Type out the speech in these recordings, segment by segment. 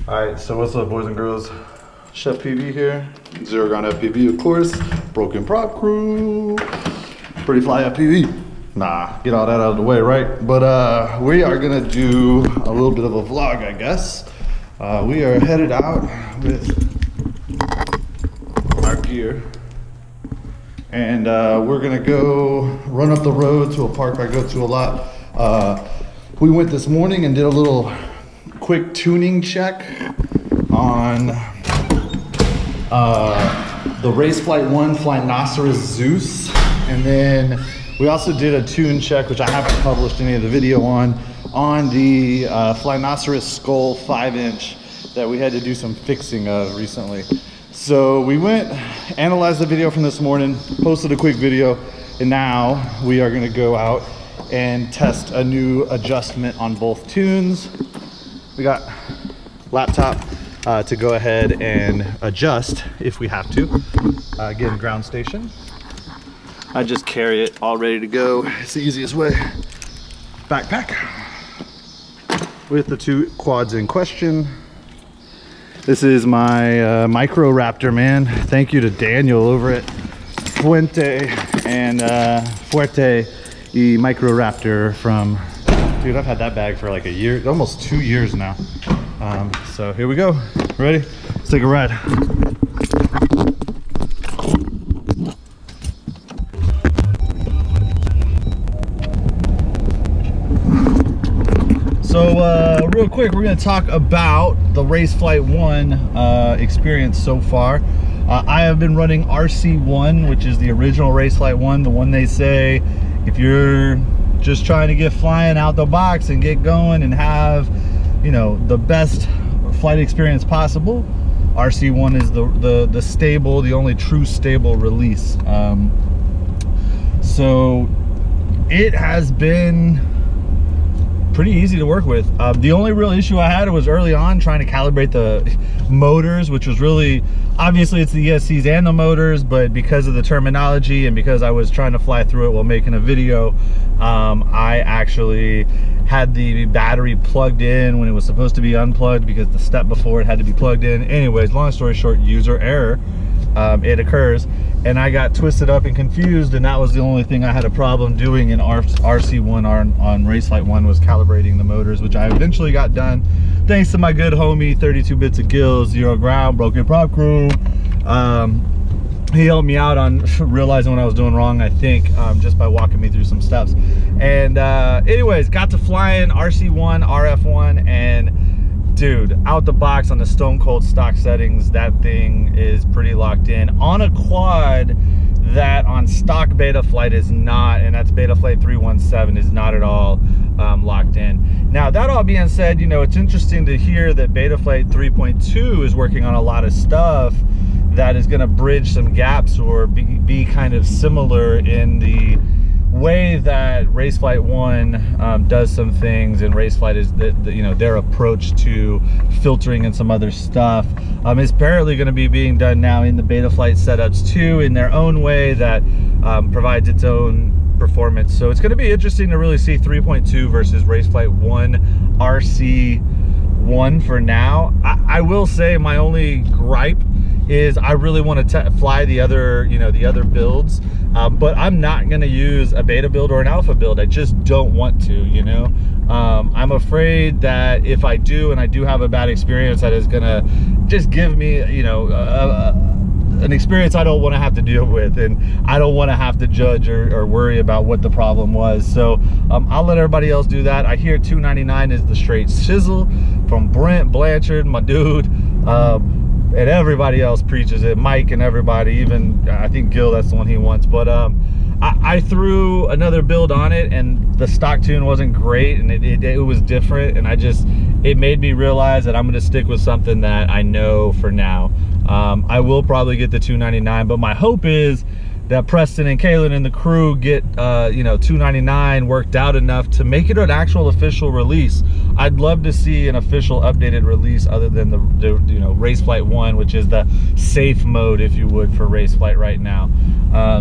Alright, so what's up, boys and girls? CheFPV here. Zero Ground FPV, of course. Broken prop crew. Pretty fly FPV. Nah, get all that out of the way, right? But we are gonna do a little bit of a vlog, I guess. We are headed out with our gear. And we're gonna go run up the road to a park I go to a lot. We went this morning and did a little quick tuning check on the RaceFlight One Flynoceros Zeus, and then we also did a tune check, which I haven't published any of the video on the Flynoceros Skull 5-inch that we had to do some fixing of recently. So we went, analyzed the video from this morning, posted a quick video, and now we are gonna go out and test a new adjustment on both tunes. We got laptop to go ahead and adjust if we have to. Again, ground station. I just carry it all ready to go. It's the easiest way. Backpack with the two quads in question. This is my Micro Raptor, man. Thank you to Daniel over at Fuerte the Micro Raptor from, dude, I've had that bag for like a year, almost 2 years now. So here we go. Ready? Let's take a ride. So real quick, we're gonna talk about the RaceFlight One experience so far. I have been running RC1, which is the original RaceFlight One, the one they say if you're just trying to get flying out the box and get going and have, you know, the best flight experience possible, RC1 is the stable, the only true stable release. So it has been pretty easy to work with. The only real issue I had was early on trying to calibrate the motors, which was really, obviously it's the ESCs and the motors, but because of the terminology and because I was trying to fly through it while making a video, I actually had the battery plugged in when it was supposed to be unplugged because the step before it had to be plugged in. Anyways, long story short, user error. It occurs, and I got twisted up and confused, and that was the only thing I had a problem doing in RC1 on RaceFlight One, was calibrating the motors, which I eventually got done thanks to my good homie 32 Bits of Gills, Zero Ground, Broken Prop Crew. He helped me out on realizing what I was doing wrong, I think, just by walking me through some steps. And anyways, got to flying RC1, RF1, and dude, out the box on the stone cold stock settings, that thing is pretty locked in on a quad that on stock Betaflight is not, and that's Betaflight 317, is not at all locked in. Now, that all being said, you know, it's interesting to hear that Betaflight 3.2 is working on a lot of stuff that is going to bridge some gaps or be kind of similar in the way that RaceFlight One does some things, and RaceFlight is you know, their approach to filtering and some other stuff is apparently going to be being done now in the Betaflight setups too, in their own way that provides its own performance. So it's going to be interesting to really see 3.2 versus RaceFlight One RC1 for now. I will say my only gripe is I really want to fly the other, you know, the other builds, but I'm not going to use a beta build or an alpha build. I just don't want to, you know. I'm afraid that if I do, and I do have a bad experience, that is going to just give me, you know, an experience I don't want to have to deal with, and I don't want to have to judge or worry about what the problem was. So I'll let everybody else do that. I hear 299 is the straight sizzle from Brent Blanchard, my dude. And everybody else preaches it, Mike and everybody, even I think Gil, that's the one he wants. But I threw another build on it, and the stock tune wasn't great, and it was different, and it made me realize that I'm going to stick with something that I know for now. I will probably get the 299, but my hope is that Preston and Kaylin and the crew get you know, 299 worked out enough to make it an actual official release. I'd love to see an official updated release other than the you know, RaceFlight One, which is the safe mode, if you would, for RaceFlight right now.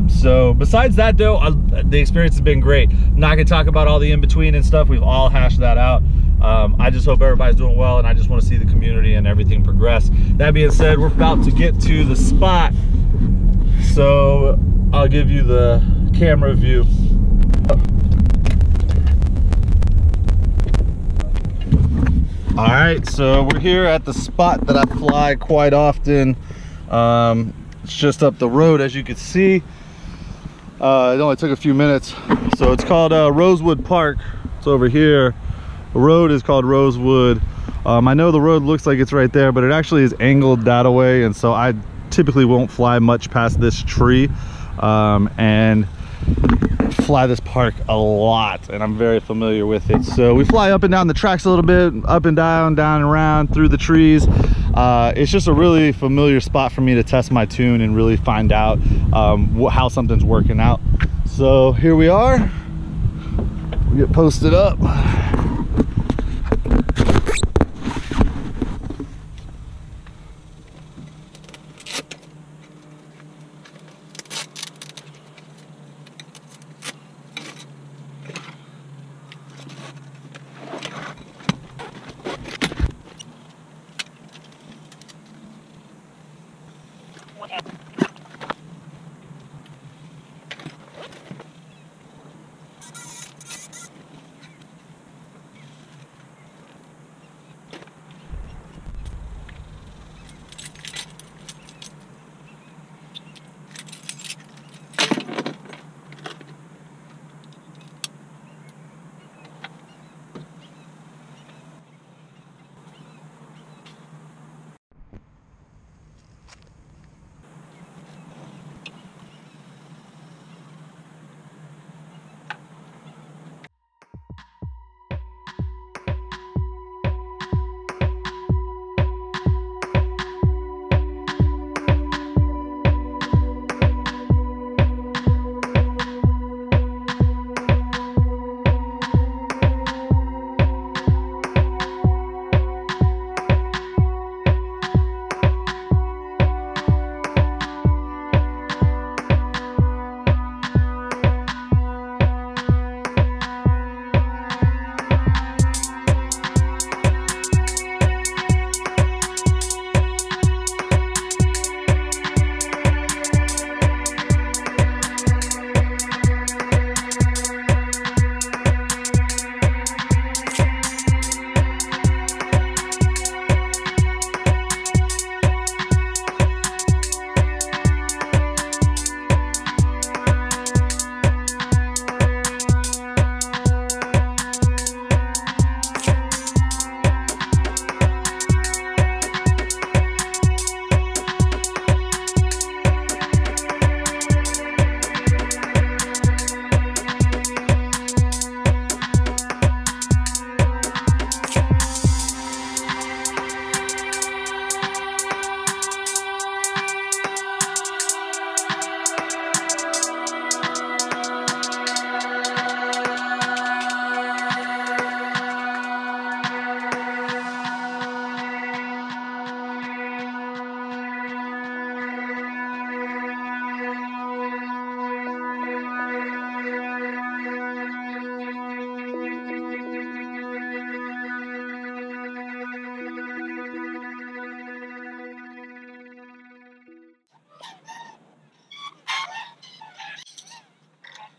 So besides that though, the experience has been great. I'm not gonna talk about all the in-between and stuff. We've all hashed that out. I just hope everybody's doing well, and I just want to see the community and everything progress. That being said, we're about to get to the spot, so I'll give you the camera view. All right, so we're here at the spot that I fly quite often. It's just up the road, as you can see. It only took a few minutes. So it's called Rosewood Park. It's over here. The road is called Rosewood. I know the road looks like it's right there, but it actually is angled that way, and so I typically won't fly much past this tree, and fly this park a lot, and I'm very familiar with it. So we fly up and down the tracks a little bit, up and down and around through the trees. It's just a really familiar spot for me to test my tune and really find out how something's working out. So here we are, we get posted up.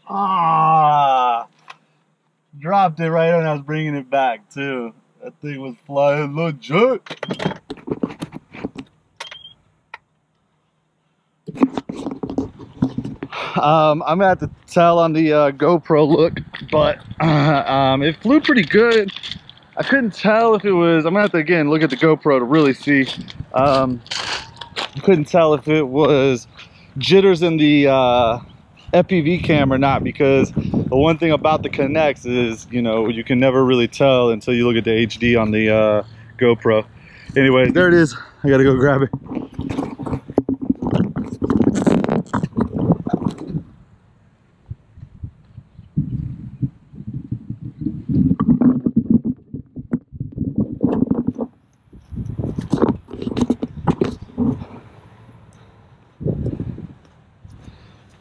Ah, dropped it right when I was bringing it back too. That thing was flying legit. I'm gonna have to tell on the GoPro look, but it flew pretty good. I couldn't tell if it was, I'm gonna have to again look at the GoPro to really see. I couldn't tell if it was jitters in the FPV cam or not, because the one thing about the Connects is, you know, you can never really tell until you look at the HD on the GoPro. Anyways, there it is. I gotta go grab it.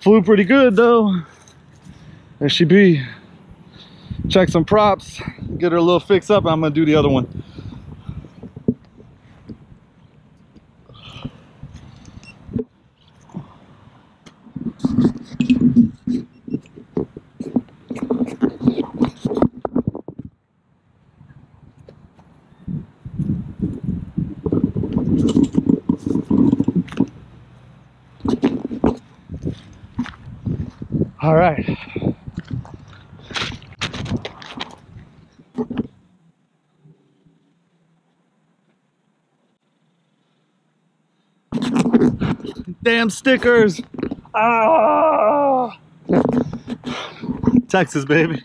Flew pretty good though. There she be. check some props, get her a little fix up, and I'm gonna do the other one. All right. Damn stickers. Ah! Texas, baby.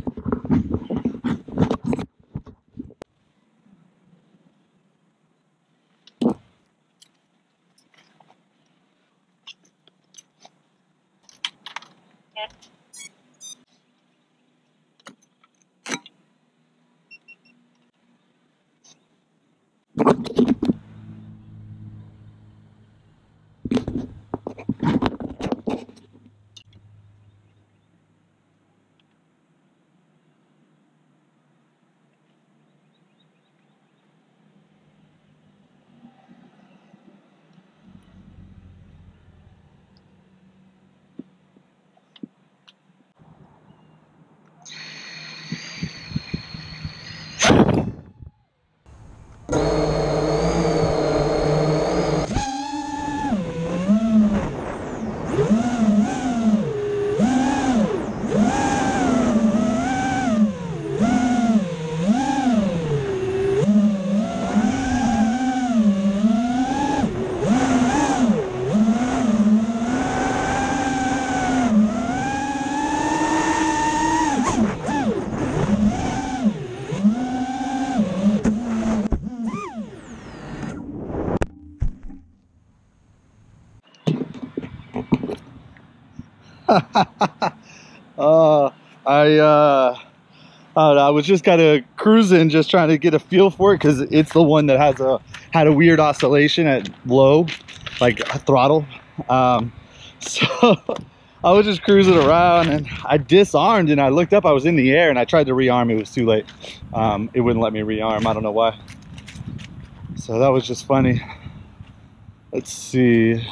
I was just kind of cruising, just trying to get a feel for it, because it's the one that had a weird oscillation at low, like a throttle. So I was just cruising around, and I disarmed, and I looked up. I was in the air, and I tried to rearm. It was too late. It wouldn't let me rearm. I don't know why. So that was just funny. Let's see.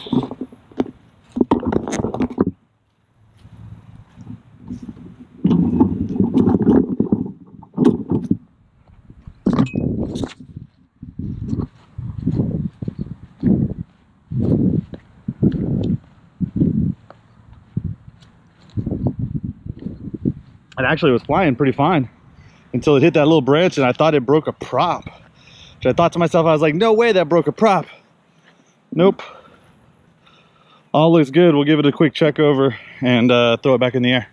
It actually was flying pretty fine until it hit that little branch, and I thought it broke a prop. Which I thought to myself, I was like, no way that broke a prop. Nope. All looks good. We'll give it a quick check over and throw it back in the air.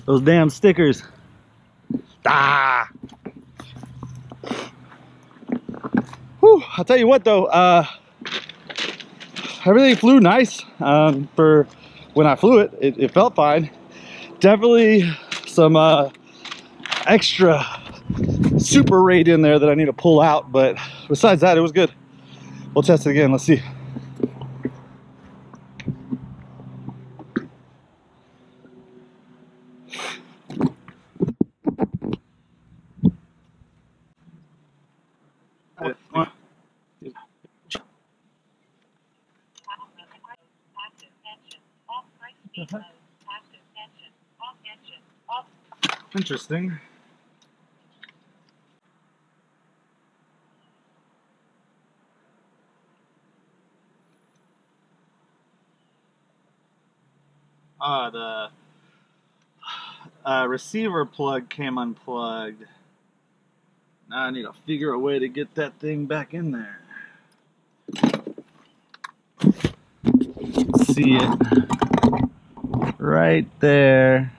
Those damn stickers. Ah! Whew, I'll tell you what though, everything flew nice. For when I flew it, it felt fine. Definitely some extra super rate in there that I need to pull out, but besides that, it was good. We'll test it again. Let's see. Interesting. The receiver plug came unplugged. Now I need to figure a way to get that thing back in there. See it right there.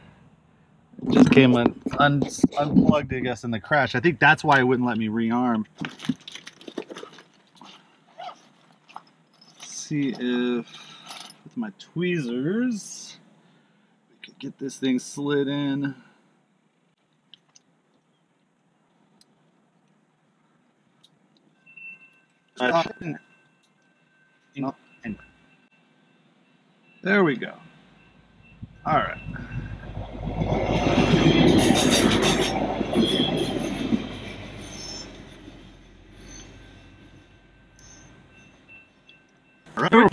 It just came unplugged, I guess, in the crash. I think that's why it wouldn't let me rearm. See if with my tweezers, we could get this thing slid in. There we go. All right. All right.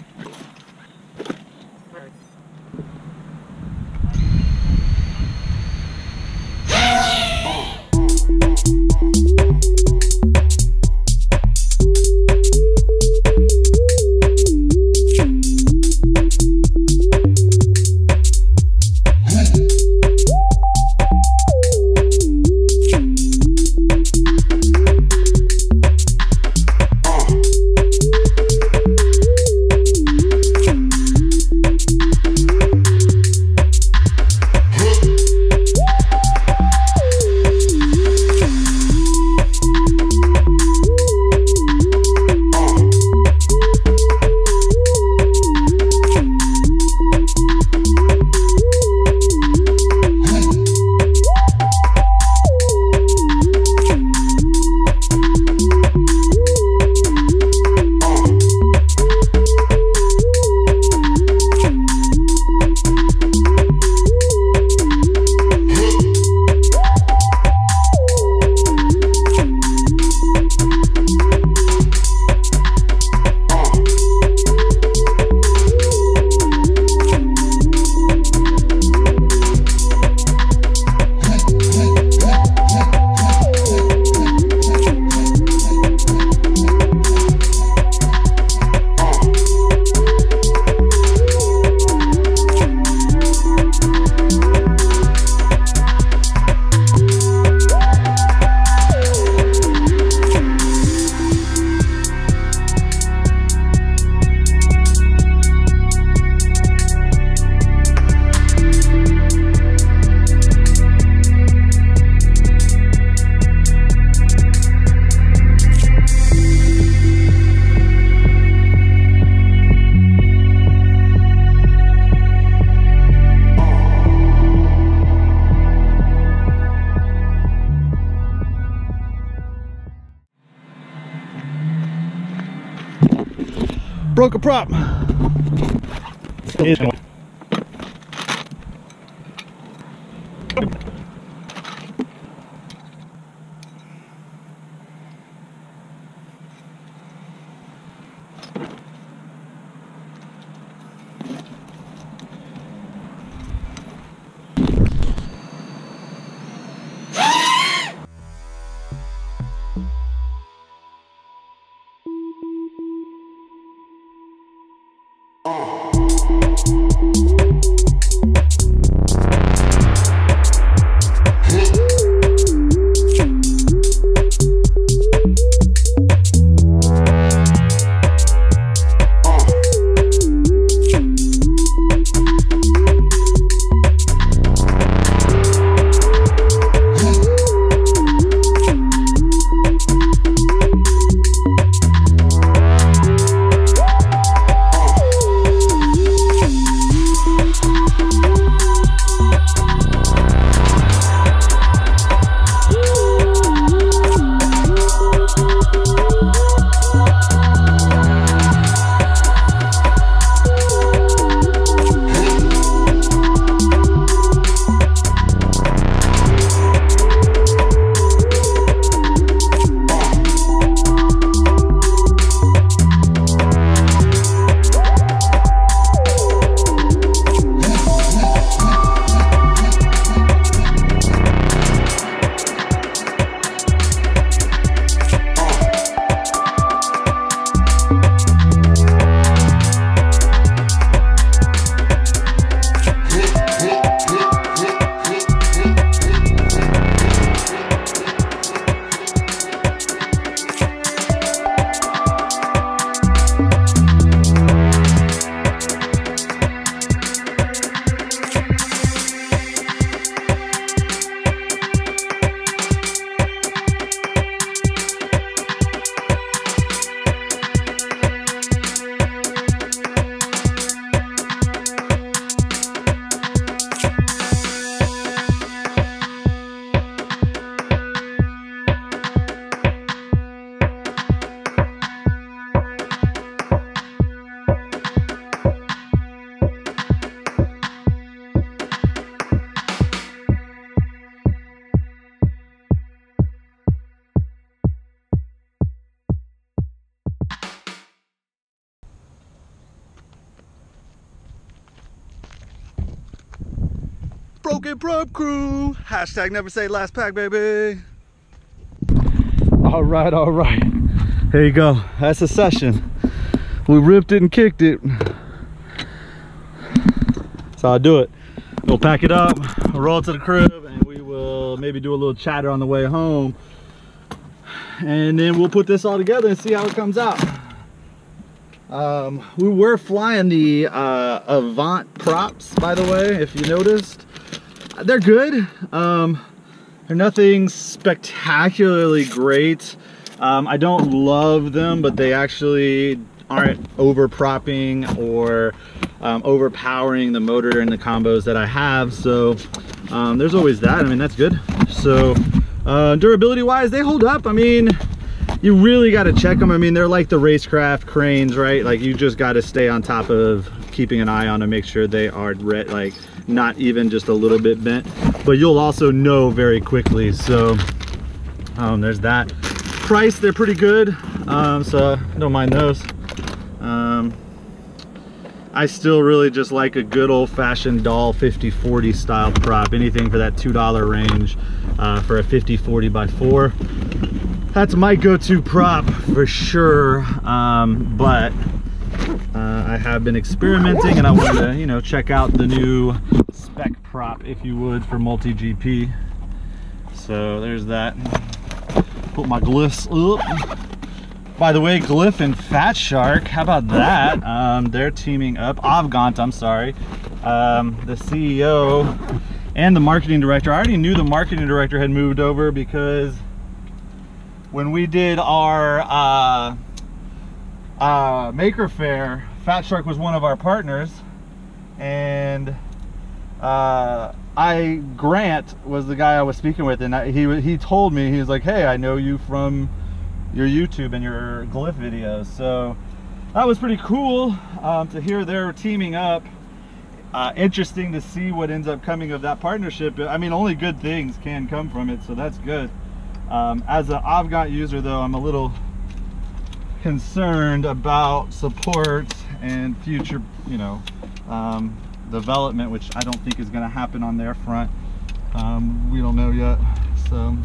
Broke a prop. Oh. Broken Prop Crew. Hashtag never say last pack, baby. All right, all right. There you go. That's a session. We ripped it and kicked it. That's how I do it. We'll pack it up, we'll roll it to the crib, and we will maybe do a little chatter on the way home. And then we'll put this all together and see how it comes out. We were flying the Avant props, by the way, if you noticed. They're good. They're nothing spectacularly great. I don't love them, but they actually aren't over propping or overpowering the motor and the combos that I have. So there's always that. I mean, that's good. So durability wise, they hold up. I mean, you really got to check them. I mean, they're like the racecraft cranes, right? Like, you just got to stay on top of keeping an eye on to make sure they are like not even just a little bit bent, but you'll also know very quickly. So there's that. Price, they're pretty good, so I don't mind those. I still really just like a good old-fashioned Dahl 50-40 style prop. Anything for that $2 range for a 50-40 by 4. That's my go-to prop for sure. But I have been experimenting, and I want to, you know, check out the new spec prop, if you would, for Multigp. So there's that. Put my glyphs up. By the way, Glyph and Fat Shark, how about that? They're teaming up. Avegant, I'm sorry. The CEO and the marketing director. I already knew the marketing director had moved over, because when we did our Maker Faire, Fat Shark was one of our partners, and Grant was the guy I was speaking with, and he told me, he was like, hey, I know you from your YouTube and your Glyph videos. So that was pretty cool to hear they're teaming up. Interesting to see what ends up coming of that partnership. I mean, only good things can come from it, so that's good. As an Avegant user though, I'm a little concerned about support and future, you know, development, which I don't think is going to happen on their front. We don't know yet. So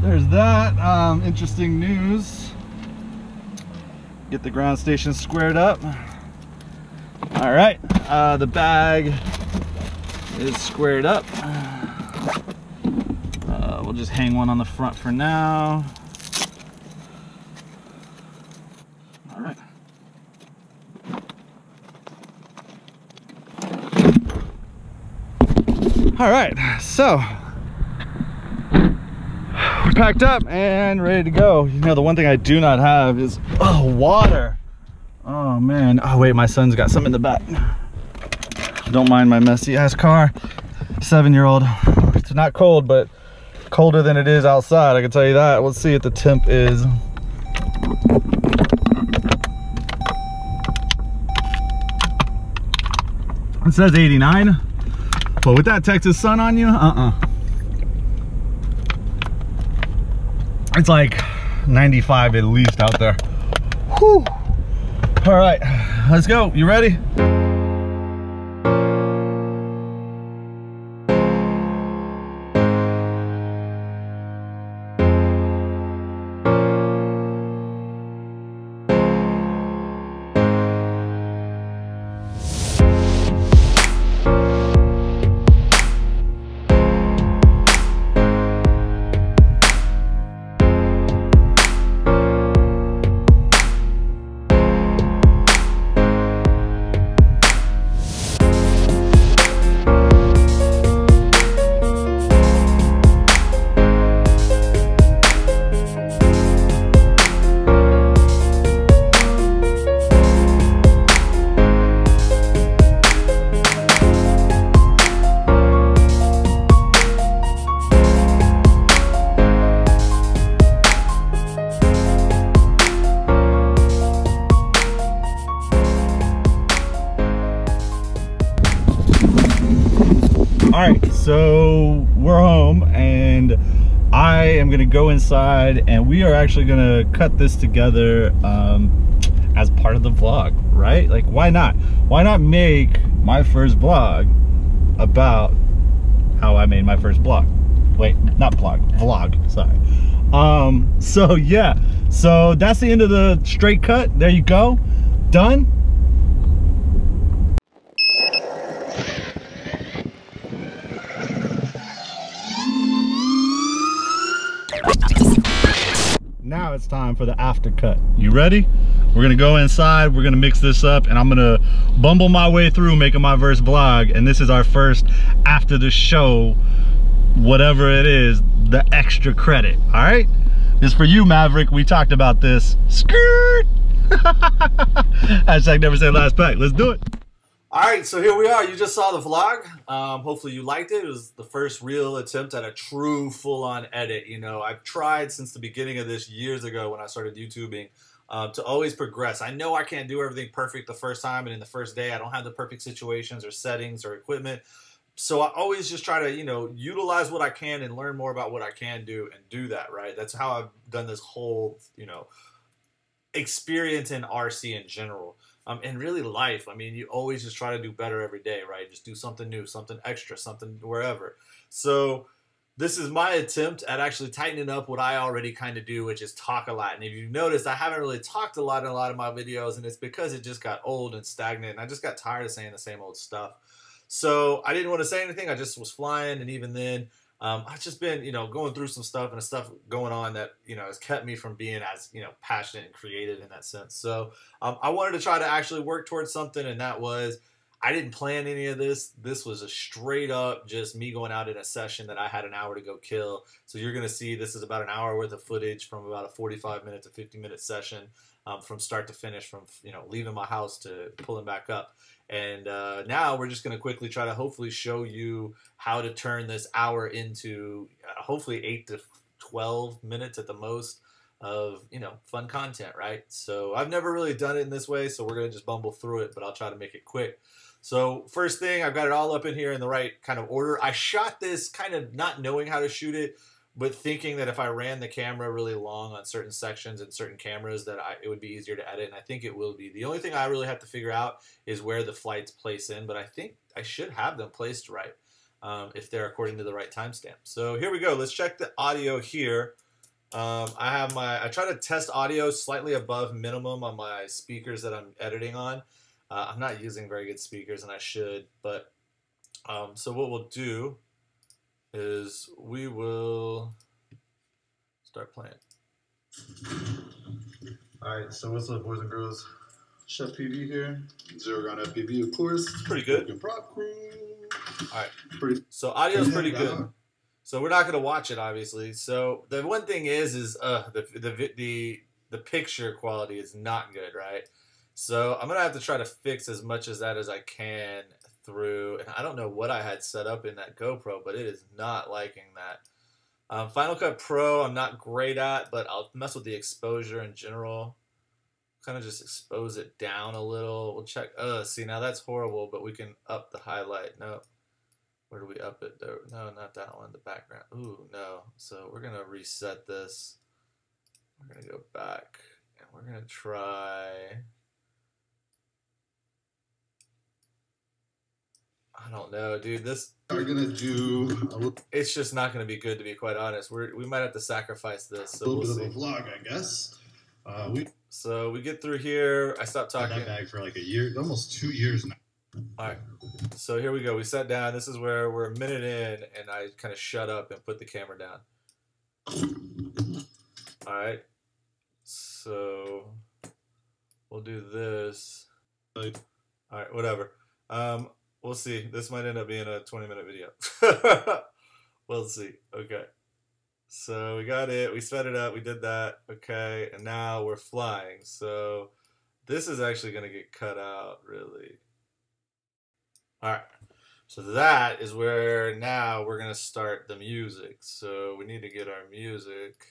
there's that. Interesting news. Get the ground station squared up. All right, the bag is squared up. We'll just hang one on the front for now. All right. All right, so we're packed up and ready to go. You know, the one thing I do not have is water. Oh man. Oh wait, my son's got some in the back. Don't mind my messy ass car. 7-year-old. It's not cold, but colder than it is outside, I can tell you that. Let's see what the temp is. It says 89, but with that Texas sun on you, it's like 95 at least out there. Whew. All right, let's go. You ready? All right, so we're home and I am gonna go inside and we are actually gonna cut this together as part of the vlog, right? Like, why not? Why not make my first vlog about how I made my first blog. Wait, not blog, vlog, sorry. So yeah, so that's the end of the straight cut. There you go, done. Now it's time for the after cut. You ready? We're gonna go inside, we're gonna mix this up, and I'm gonna bumble my way through making my first vlog. And this is our first after the show, whatever it is, the extra credit. All right, this is for you, Maverick. We talked about this. Skirt. Hashtag never say last pack. Let's do it. All right, so here we are. You just saw the vlog. Hopefully you liked it. It was the first real attempt at a true full-on edit. You know, I've tried since the beginning of this years ago when I started YouTubing to always progress. I know I can't do everything perfect the first time, and in the first day I don't have the perfect situations or settings or equipment. So I always just try to, you know, utilize what I can and learn more about what I can do and do that, right? That's how I've done this whole, you know, experience in RC in general. And really life. I mean, you always just try to do better every day, right? Just do something new, something extra, something wherever. So this is my attempt at actually tightening up what I already kind of do, which is talk a lot. And if you noticed, I haven't really talked a lot in a lot of my videos, and it's because it just got old and stagnant, and I just got tired of saying the same old stuff. So I didn't want to say anything. I just was flying, and even then, I've just been, you know, going through some stuff and stuff going on that, you know, has kept me from being as, you know, passionate and creative in that sense. So I wanted to try to actually work towards something, and that was, I didn't plan any of this. This was a straight up just me going out in a session that I had an hour to go kill. So you're going to see this is about an hour worth of footage from about a 45-minute to 50-minute session from start to finish, from, you know, leaving my house to pulling back up. And now we're just going to quickly try to hopefully show you how to turn this hour into hopefully 8 to 12 minutes at the most of, you know, fun content, right? So I've never really done it in this way, so we're going to just bumble through it, but I'll try to make it quick. So first thing, I've got it all up in here in the right kind of order. I shot this kind of not knowing how to shoot it, but thinking that if I ran the camera really long on certain sections and certain cameras that it would be easier to edit, and I think it will be. The only thing I really have to figure out is where the flights place in, but I think I should have them placed right if they're according to the right timestamp. So here we go. Let's check the audio here. I try to test audio slightly above minimum on my speakers that I'm editing on. I'm not using very good speakers, and I should, but so what we'll do is we will start playing. Alright, so what's up, boys and girls? CheFPV here. Zero Ground FPV, of course. Pretty good. Broken prop crew. Alright, so audio's pretty good. So we're not going to watch it, obviously. So the one thing is the picture quality is not good, right? So I'm going to have to try to fix as much of that as I can through, and I don't know what I had set up in that GoPro, but it is not liking that. Final Cut Pro I'm not great at, but I'll mess with the exposure in general. Kind of just expose it down a little. We'll check. See, now that's horrible, but we can up the highlight. No. Where do we up it? No, not that one. The background. Ooh, no. So we're going to reset this. We're going to go back, and we're going to try... I don't know, dude. This we're gonna do. It's just not gonna be good, to be quite honest. We might have to sacrifice this. So a little bit of a vlog, I guess. So we get through here. I stopped talking. That bag for like a year, almost 2 years now. All right. So here we go. We sat down. This is where we're a minute in, and I kind of shut up and put the camera down. All right. So we'll do this. All right. Whatever. We'll see. This might end up being a 20-minute video. We'll see. Okay. So we got it. We sped it up. We did that. Okay. And now we're flying. So this is actually going to get cut out, really. All right. So that is where now we're going to start the music. So we need to get our music,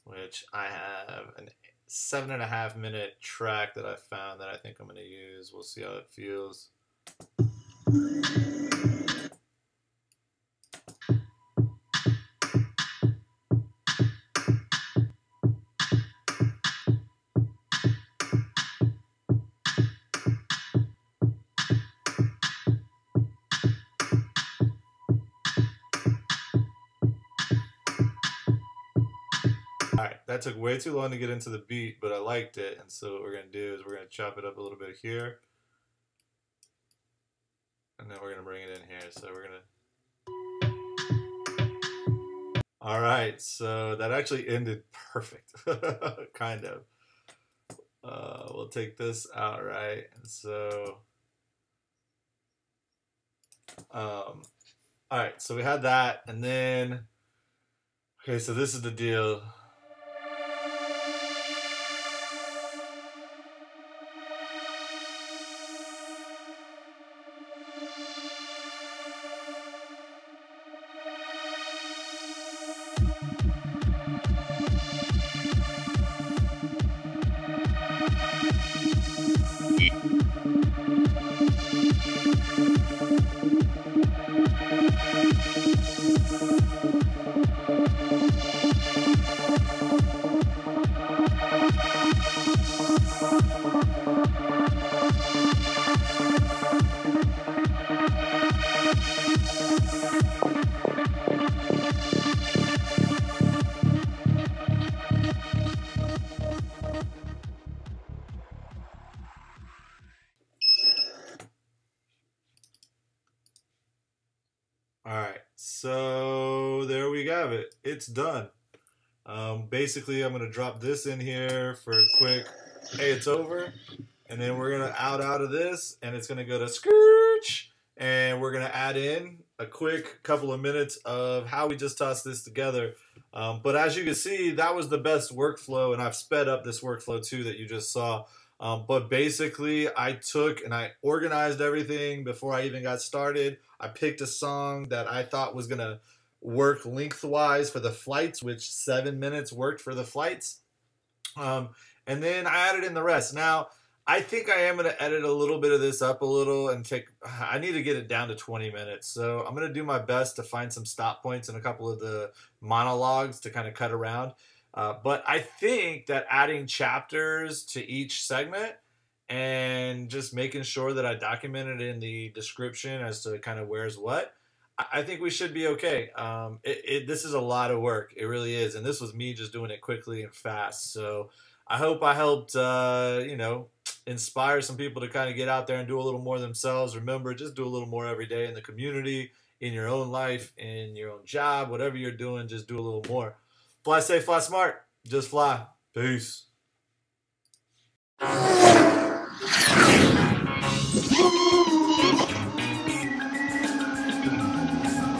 which I have a 7.5-minute track that I found that I think I'm going to use. We'll see how it feels. that took way too long to get into the beat, but I liked it. And so what we're going to do is we're going to chop it up a little bit here. And then we're going to bring it in here. So we're going to... All right, so that actually ended perfect, kind of. We'll take this out, right? And so, all right, so we had that, and then, okay, so this is the deal. All right, so there we have it. It's done. Basically, I'm going to drop this in here for a quick, hey, it's over. And then we're going to out of this, and it's going to go to scooch. And we're going to add in a quick couple of minutes of how we just tossed this together. But as you can see, that was the best workflow, and I've sped up this workflow too that you just saw. But basically, I took and I organized everything before I even got started. I picked a song that I thought was going to work lengthwise for the flights, which 7 minutes worked for the flights. And then I added in the rest. Now, I think I am going to edit a little bit of this up a little and I need to get it down to 20 minutes. So I'm going to do my best to find some stop points in a couple of the monologues to kind of cut around. But I think that adding chapters to each segment and just making sure that I document it in the description as to kind of where's what, I think we should be okay. This is a lot of work. It really is. And this was me just doing it quickly and fast. So I hope I helped, you know, inspire some people to kind of get out there and do a little more themselves. Remember, just do a little more every day in the community, in your own life, in your own job, whatever you're doing, just do a little more. Fly safe, fly smart. Just fly. Peace.